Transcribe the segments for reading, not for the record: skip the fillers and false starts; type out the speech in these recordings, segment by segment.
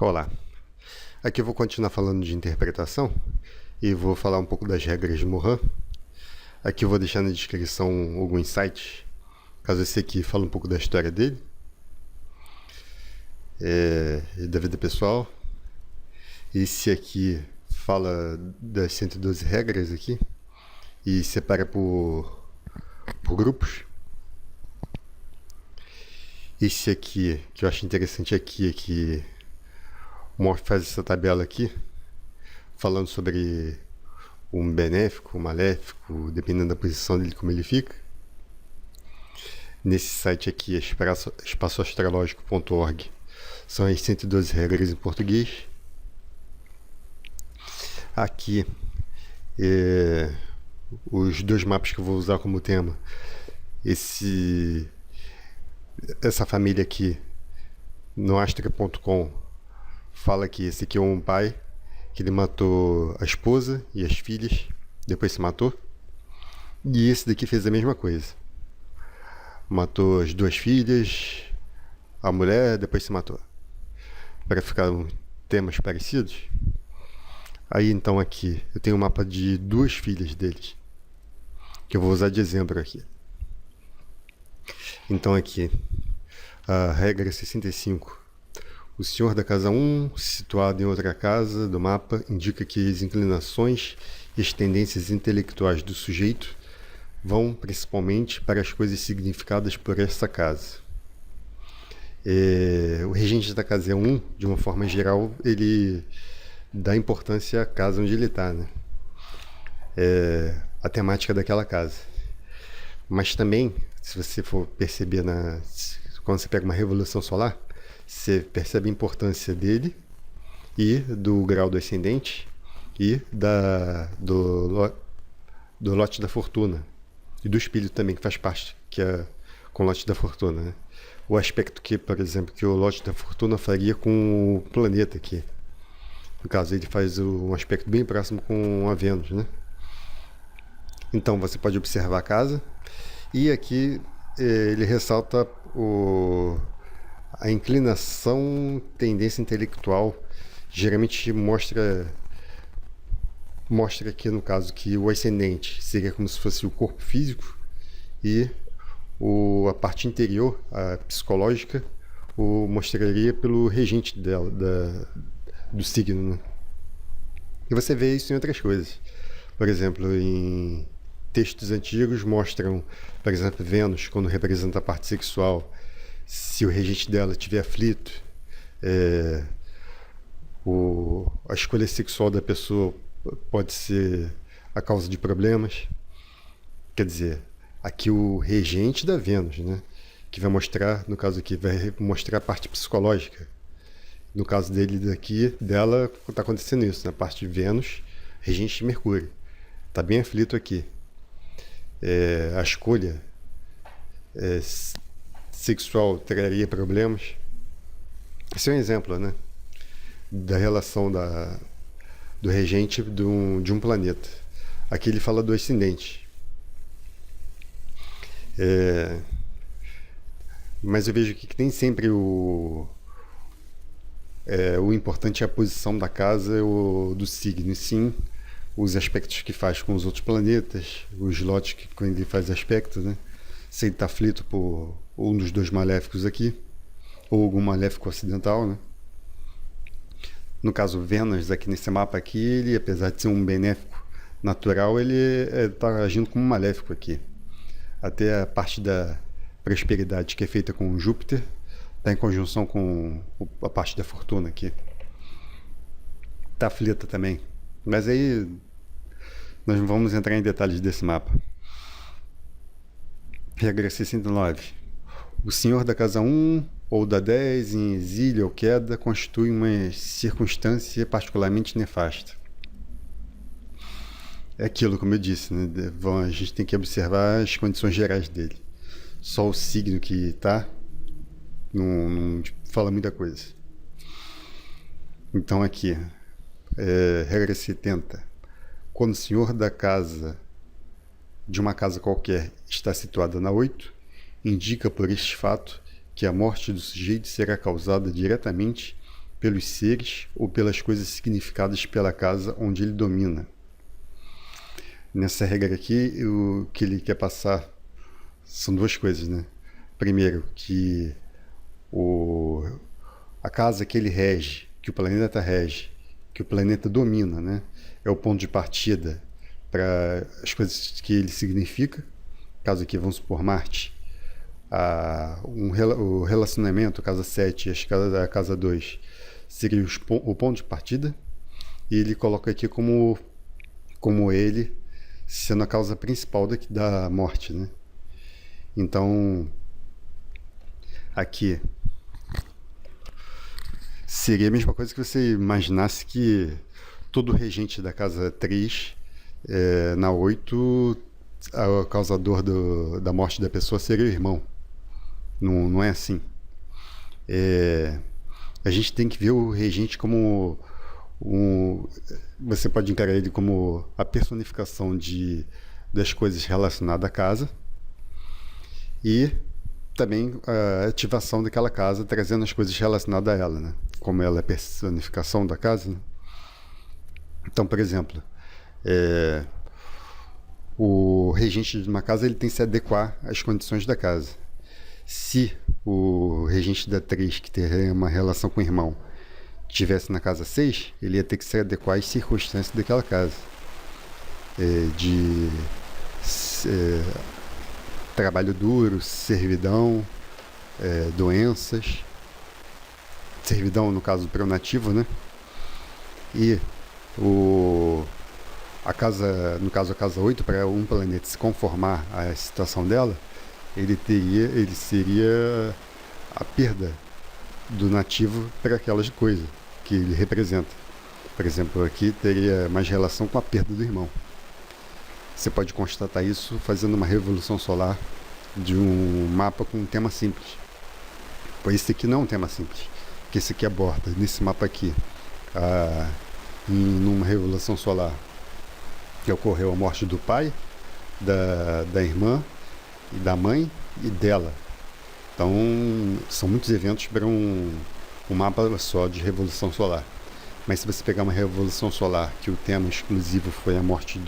Olá, aqui eu vou continuar falando de interpretação e vou falar um pouco das regras de Morin. Aqui eu vou deixar na descrição alguns sites, caso esse aqui fale um pouco da história dele e da vida pessoal. Esse aqui fala das 112 regras aqui e separa por grupos. Esse aqui, que eu acho interessante aqui, é que o Morin faz essa tabela aqui, falando sobre um benéfico, um maléfico, dependendo da posição dele, como ele fica. Nesse site aqui, espaçoastrológico.org, são as 112 regras em português. Aqui, os dois mapas que eu vou usar como tema. Essa família aqui, no Astra.com, fala que esse aqui é um pai, que ele matou a esposa e as filhas, depois se matou. E esse daqui fez a mesma coisa. Matou as duas filhas, a mulher, depois se matou. Para ficar temas parecidos. Aí então aqui, eu tenho um mapa de duas filhas deles, que eu vou usar de exemplo aqui. Então aqui, a regra 65. O senhor da casa 1, situado em outra casa do mapa, indica que as inclinações e as tendências intelectuais do sujeito vão principalmente para as coisas significadas por essa casa. O regente da casa 1, de uma forma geral, ele dá importância à casa onde ele está, né? A temática daquela casa. Mas também, se você for perceber quando você pega uma revolução solar, você percebe a importância dele e do grau do ascendente e do lote da fortuna e do espírito também, que faz parte, que é com o lote da fortuna, né? O aspecto que, por exemplo, que o lote da fortuna faria com o planeta aqui. No caso, ele faz um aspecto bem próximo com a Vênus, né? Então, você pode observar a casa e aqui ele ressalta a inclinação, tendência intelectual. Geralmente mostra aqui, no caso, que o ascendente seria como se fosse o corpo físico e a parte interior, a psicológica, mostraria pelo regente do signo, né? E você vê isso em outras coisas. Por exemplo, em textos antigos mostram, por exemplo, Vênus, quando representa a parte sexual. Se o regente dela estiver aflito, a escolha sexual da pessoa pode ser a causa de problemas. Quer dizer, aqui o regente da Vênus, né? Que vai mostrar, no caso aqui, vai mostrar a parte psicológica. No caso dela, está acontecendo isso, na parte de Vênus, regente de Mercúrio. Está bem aflito aqui. A escolha sexual traria problemas. Esse é um exemplo, né, da relação do regente de um planeta. Aqui ele fala do ascendente. Mas eu vejo aqui que nem sempre o importante é a posição da casa ou do signo, e sim os aspectos que faz com os outros planetas, os lotes que quando ele faz aspectos, né? Se ele está aflito por um dos dois maléficos aqui, ou algum maléfico ocidental, né? No caso, Vênus, aqui nesse mapa aqui, ele, apesar de ser um benéfico natural, ele está agindo como um maléfico aqui. Até a parte da prosperidade, que é feita com Júpiter, está em conjunção com a parte da fortuna aqui. Está aflita também. Mas aí nós não vamos entrar em detalhes desse mapa. Regra 69. O senhor da casa 1 ou da 10 em exílio ou queda constitui uma circunstância particularmente nefasta. É aquilo, como eu disse, né? A gente tem que observar as condições gerais dele. Só o signo que está não fala muita coisa. Então aqui, regra 70. Quando o senhor da casa, de uma casa qualquer, está situada na 8, indica por este fato que a morte do sujeito será causada diretamente pelos seres ou pelas coisas significadas pela casa onde ele domina. Nessa regra aqui, o que ele quer passar são duas coisas, né? Primeiro, que a casa que ele rege, que o planeta rege, que o planeta domina, né? É o ponto de partida para as coisas que ele significa. Caso aqui, vamos supor, Marte. O relacionamento, casa 7 e a casa 2, seria o ponto de partida. E ele coloca aqui como ele sendo a causa principal da morte, né? Então, aqui seria a mesma coisa que você imaginasse que todo regente da casa 3, na 8, o causador da morte da pessoa seria o irmão. Não é assim. A gente tem que ver o regente como você pode encarar ele como a personificação das coisas relacionadas à casa e também a ativação daquela casa trazendo as coisas relacionadas a ela, né? Como ela é a personificação da casa, né? Então, por exemplo, o regente de uma casa ele tem que se adequar às condições da casa. Se o regente da 3, que tem uma relação com o irmão, estivesse na casa 6, ele ia ter que se adequar às circunstâncias daquela casa. Trabalho duro, servidão, doenças. Servidão, no caso, para o nativo, né? E no caso a casa 8, para um planeta se conformar à situação dela, ele seria a perda do nativo para aquelas coisas que ele representa. Por exemplo, aqui teria mais relação com a perda do irmão. Você pode constatar isso fazendo uma revolução solar de um mapa com um tema simples. Pois esse aqui não é um tema simples, que esse aqui aborda, nesse mapa aqui, numa revolução solar, que ocorreu a morte do pai, da irmã, e da mãe e dela. Então, são muitos eventos para um mapa só de revolução solar. Mas se você pegar uma revolução solar que o tema exclusivo foi a morte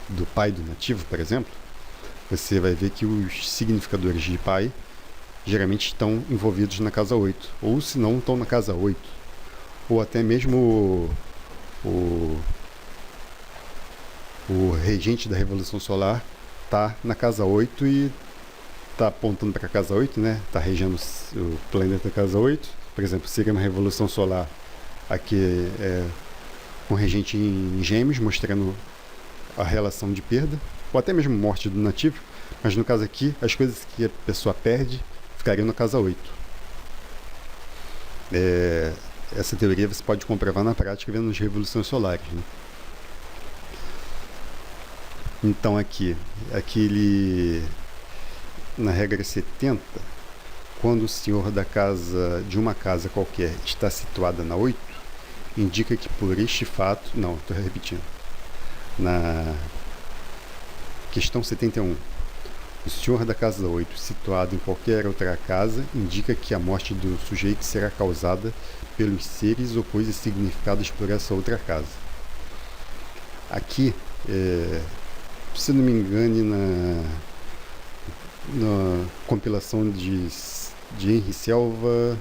do pai do nativo, por exemplo, você vai ver que os significadores de pai geralmente estão envolvidos na casa 8, ou se não estão na casa 8, ou até mesmo o regente da revolução solar está na casa 8 e está apontando para a casa 8, né? Está regendo o planeta casa 8. Por exemplo, seria uma revolução solar aqui com regente em Gêmeos, mostrando a relação de perda, ou até mesmo morte do nativo, mas no caso aqui, as coisas que a pessoa perde ficariam na casa 8. Essa teoria você pode comprovar na prática vendo as revoluções solares, né? Então aqui na regra 70, quando o senhor da casa, de uma casa qualquer, está situada na 8, indica que por este fato, não, estou repetindo, na questão 71, o senhor da casa 8, situado em qualquer outra casa, indica que a morte do sujeito será causada pelos seres ou coisas significadas por essa outra casa. Aqui, se não me engane, na compilação de Henry Selva,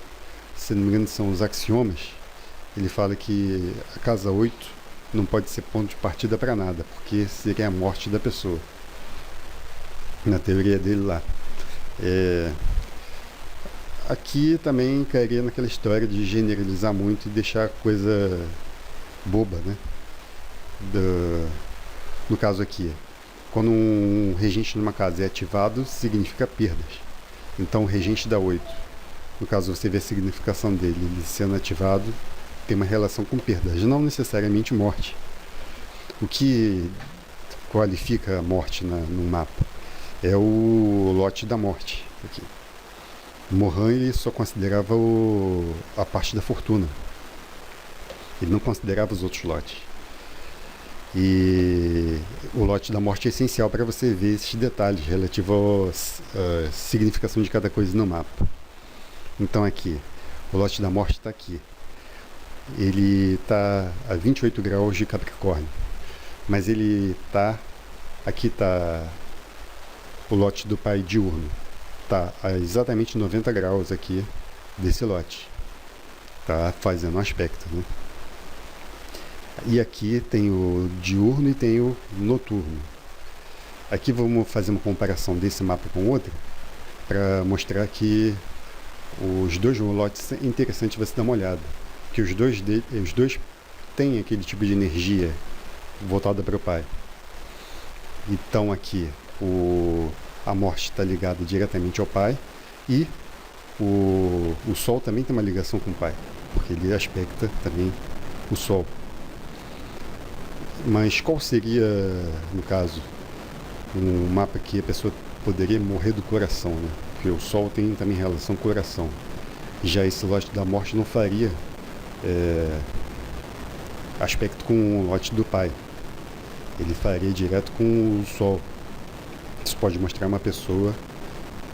se não me engano são os axiomas, ele fala que a casa 8 não pode ser ponto de partida para nada, porque seria a morte da pessoa, na teoria dele lá. Aqui também cairia naquela história de generalizar muito e deixar a coisa boba, né? No caso aqui, quando um regente numa casa é ativado, significa perdas. Então o regente da 8, no caso você vê a significação dele, ele sendo ativado, tem uma relação com perdas, não necessariamente morte. O que qualifica a morte no mapa é o lote da morte. Aqui. Mohan ele só considerava a parte da fortuna. Ele não considerava os outros lotes. E o lote da morte é essencial para você ver esses detalhes relativos à significação de cada coisa no mapa. Então aqui, o lote da morte está aqui. ele está a 28 graus de Capricórnio, mas ele está, aqui está o lote do pai diurno, está a exatamente 90 graus aqui desse lote, está fazendo um aspecto, né? E aqui tem o diurno e tem o noturno. Aqui vamos fazer uma comparação desse mapa com o outro, para mostrar que os dois lotes é interessante você dar uma olhada, que os dois têm aquele tipo de energia voltada para o pai. Então aqui a morte está ligada diretamente ao pai, e o sol também tem uma ligação com o pai, porque ele aspecta também o sol. Mas qual seria, no caso, um mapa que a pessoa poderia morrer do coração, né? Porque o sol tem também relação com o coração. Já esse lote da morte não faria aspecto com o lote do pai. Ele faria direto com o sol. Isso pode mostrar uma pessoa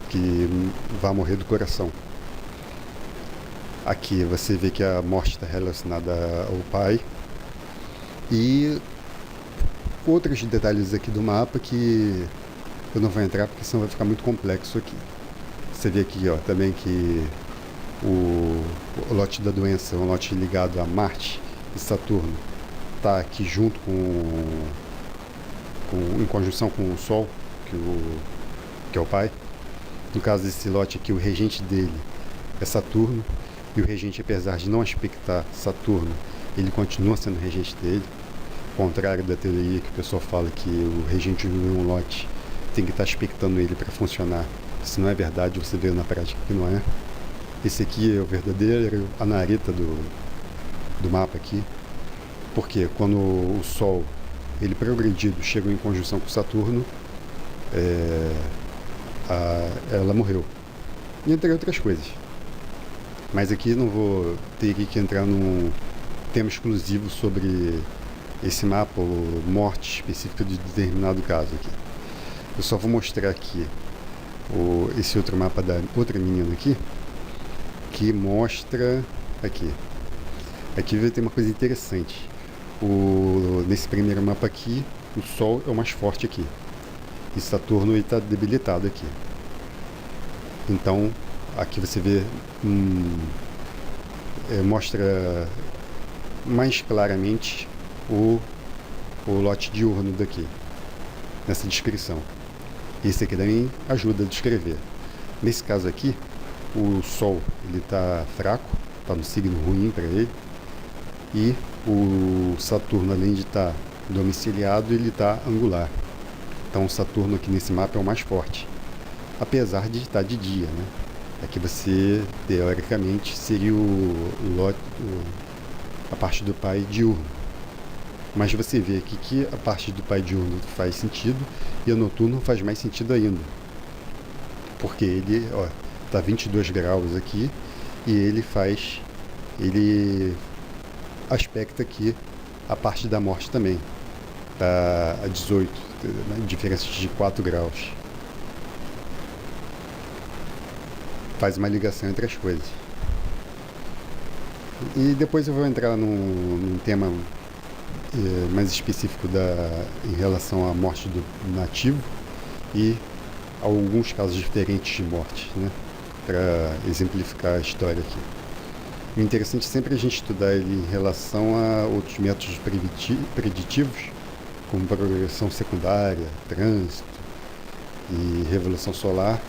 que vai morrer do coração. Aqui você vê que a morte está relacionada ao pai. E outros detalhes aqui do mapa que eu não vou entrar porque senão vai ficar muito complexo aqui. Você vê aqui, ó, também que o lote da doença é um lote ligado a Marte e Saturno, está aqui junto em conjunção com o Sol, que é o pai. No caso desse lote aqui, o regente dele é Saturno, e o regente, apesar de não aspectar Saturno, ele continua sendo regente dele. Ao contrário da teoria que o pessoal fala que o regente de um lote tem que estar aspectando ele para funcionar. Isso não é verdade, você vê na prática que não é. Esse aqui é o verdadeiro anareta do mapa aqui. Porque quando o Sol, ele progredido, chegou em conjunção com Saturno, ela morreu. E entre outras coisas. Mas aqui não vou ter que entrar num tema exclusivo sobre esse mapa ou morte específica de determinado caso aqui. Eu só vou mostrar aqui esse outro mapa da outra menina aqui, que mostra aqui. Aqui vai ter uma coisa interessante. Nesse primeiro mapa aqui, o Sol é o mais forte aqui. E Saturno está debilitado aqui. Então, aqui você vê, mostra mais claramente o lote diurno daqui, nessa descrição. Esse aqui também ajuda a descrever. Nesse caso aqui, o Sol ele está fraco, está no signo ruim para ele, e o Saturno, além de estar domiciliado, ele está angular. Então o Saturno aqui nesse mapa é o mais forte, apesar de estar de dia, né? Aqui você, teoricamente, seria a parte do pai diurno. Mas você vê aqui que a parte do pai diurno faz sentido e o noturno faz mais sentido ainda. Porque ele, ó, tá 22 graus aqui e ele aspecta aqui a parte da morte também. Tá a 18, diferença de 4 graus. Faz uma ligação entre as coisas. E depois eu vou entrar num tema mais específico em relação à morte do nativo e alguns casos diferentes de morte, né, para exemplificar a história aqui. O interessante é sempre a gente estudar ele em relação a outros métodos preditivos, como progressão secundária, trânsito e revolução solar,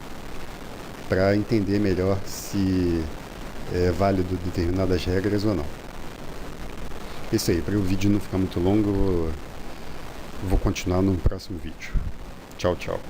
para entender melhor se é válido determinadas regras ou não. Isso aí, para o vídeo não ficar muito longo, eu vou continuar no próximo vídeo. Tchau, tchau.